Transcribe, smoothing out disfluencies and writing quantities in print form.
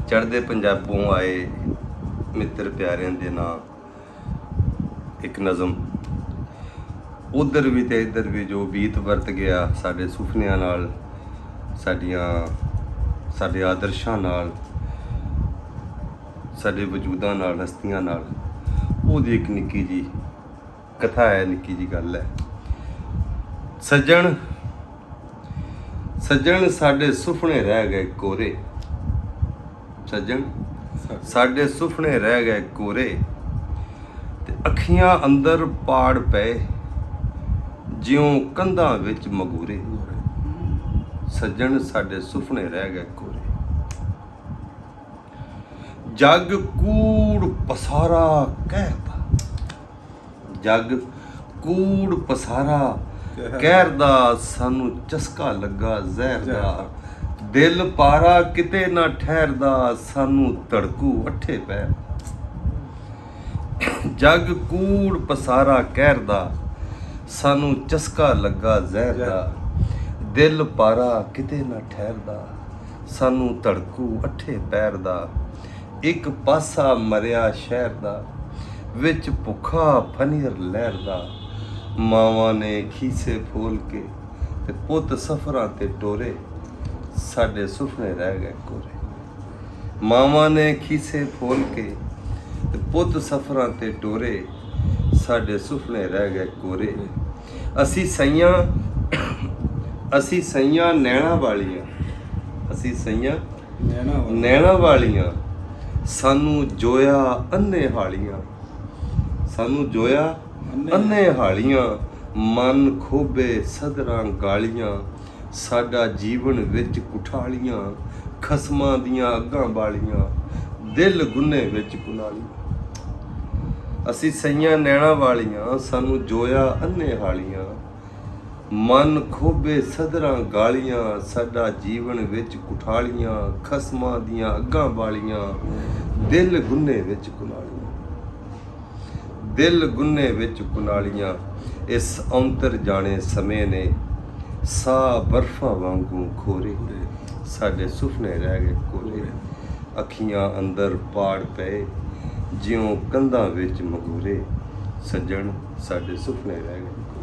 ਚੜ੍ਹਦੇ ਪੰਜਾਬੋਂ ਆਏ ਮਿੱਤਰ ਪਿਆਰਿਆਂ ਦੇ ਨਾਂ ਇੱਕ ਨਜ਼ਮ ਉਧਰ ਵੀ ਤੇ ਇੱਧਰ ਵੀ ਜੋ ਬੀਤ ਵਰਤ ਗਿਆ ਸਾਡੇ ਸੁਪਨਿਆਂ ਨਾਲ, ਸਾਡੇ ਆਦਰਸ਼ਾਂ ਨਾਲ, ਸਾਡੇ ਵਜੂਦਾਂ ਨਾਲ, ਹਸਤੀਆਂ ਨਾਲ, ਉਹਦੀ ਇੱਕ ਨਿੱਕੀ ਜੀ ਕਥਾ ਹੈ, ਨਿੱਕੀ ਜੀ ਗੱਲ ਹੈ। ਸੱਜਣ ਸਾਡੇ ਸੁਪਨੇ ਰਹਿ ਗਏ ਕੋਰੇ, ਸੱਜਣ ਸਾਡੇ ਸੁਪਨੇ ਰਹਿ ਗਏ ਕੋਰੇ, ਤੇ ਅੱਖੀਆਂ ਅੰਦਰ ਪਾੜ ਪਏ ਜਿਉਂ ਕੰਧਾਂ ਵਿੱਚ ਮਗੂਰੇ। ਸੱਜਣ ਸਾਡੇ ਸੁਪਨੇ ਰਹਿ ਗਏ ਕੋਰੇ। ਜੱਗ ਕੂੜ ਪਸਾਰਾ ਕਹਿਰਦਾ, ਜੱਗ ਕੂੜ ਪਸਾਰਾ ਕਹਿਰਦਾ, ਸਾਨੂੰ ਚਸਕਾ ਲੱਗਾ ਜ਼ਹਿਰ ਦਾ, ਦਿਲ ਪਾਰਾ ਕਿਤੇ ਨਾ ਠਹਿਰਦਾ, ਸਾਨੂੰ ਧੜਕੂ ਅੱਠੇ ਪੈਰ। ਜੱਗ ਕੂੜ ਪਸਾਰਾ ਕਹਿਰਦਾ, ਸਾਨੂੰ ਚਸਕਾ ਲੱਗਾ ਜ਼ਹਿਰ ਦਾ, ਦਿਲ ਪਾਰਾ ਕਿਤੇ ਨਾ ਠਹਿਰਦਾ, ਸਾਨੂੰ ਧੜਕੂ ਅੱਠੇ ਪੈਰ ਦਾ। ਇੱਕ ਪਾਸਾ ਮਰਿਆ ਸ਼ਹਿਰ ਦਾ, ਵਿੱਚ ਭੁੱਖਾ ਫਨੀਰ ਲਹਿਰਦਾ, ਮਾਵਾਂ ਨੇ ਖੀਸੇ ਫੋਲ ਕੇ ਤੇ ਪੁੱਤ ਸਫਰਾਂ ਤੇ ਟੋਰੇ, ਸਾਡੇ ਸੁਪਨੇ ਰਹਿ ਗਏ ਕੋਰੇ। ਮਾਵਾਂ ਨੇ ਖੀਸੇ ਫੋਲ ਕੇ ਤੇ ਪੁੱਤ ਸਫਰਾਂ ਤੇ ਟੋਰੇ, ਸਾਡੇ ਸੁਪਨੇ ਰਹਿ ਗਏ ਕੋਰੇ। ਅਸੀਂ ਸਈਆਂ ਨੈਣਾ ਵਾਲੀਆਂ, ਅਸੀਂ ਸਈਆਂ ਨੈਣਾ ਵਾਲੀਆਂ, ਸਾਨੂੰ ਜੋਇਆ ਅੰਨੇ ਹਾਲੀਆਂ, ਸਾਨੂੰ ਜੋਇਆ ਅੰਨੇ ਹਾਲੀਆਂ, ਮਨ ਖੋਬੇ ਸਦਰਾਂ ਗਾਲੀਆਂ, ਸਾਡਾ ਜੀਵਨ ਵਿੱਚ ਕੁਠਾਲੀਆਂ, ਖਸਮਾਂ ਦੀਆਂ ਅੱਗਾਂ ਵਾਲੀਆਂ, ਦਿਲ ਗੁੰਨੇ ਵਿੱਚ ਕੁਨਾਲੀਆਂ। ਅਸੀਂ ਸਈਆਂ ਨੈਣਾ ਵਾਲੀਆਂ, ਸਾਨੂੰ ਜੋਇਆ ਅੰਨੇ ਹਾਲੀਆਂ, ਮਨ ਖੋਬੇ ਸਦਰਾਂ ਗਾਲੀਆਂ, ਸਾਡਾ ਜੀਵਨ ਵਿੱਚ ਕੁਠਾਲੀਆਂ, ਖਸਮਾਂ ਦੀਆਂ ਅੱਗਾਂ ਵਾਲੀਆਂ, ਦਿਲ ਗੁੰਨੇ ਵਿੱਚ ਕੁਨਾਲੀਆਂ, ਦਿਲ ਗੁੰਨੇ ਵਿੱਚ ਕੁਨਾਲੀਆਂ। ਇਸ ਔਂਤਰ ਜਾਣੇ ਸਮੇਂ ਨੇ ਸਾਹ ਬਰਫਾਂ ਵਾਂਗੂ ਖੋਰੇ, ਸਾਡੇ ਸੁਪਨੇ ਰਹਿ ਗਏ ਕੋਰੇ। ਅੱਖੀਆਂ ਅੰਦਰ ਪਾੜ ਪਏ ਜਿਉਂ ਕੰਧਾਂ ਵਿੱਚ ਮਗੂਰੇ, ਸੱਜਣ ਸਾਡੇ ਸੁਪਨੇ ਰਹਿ ਗਏ।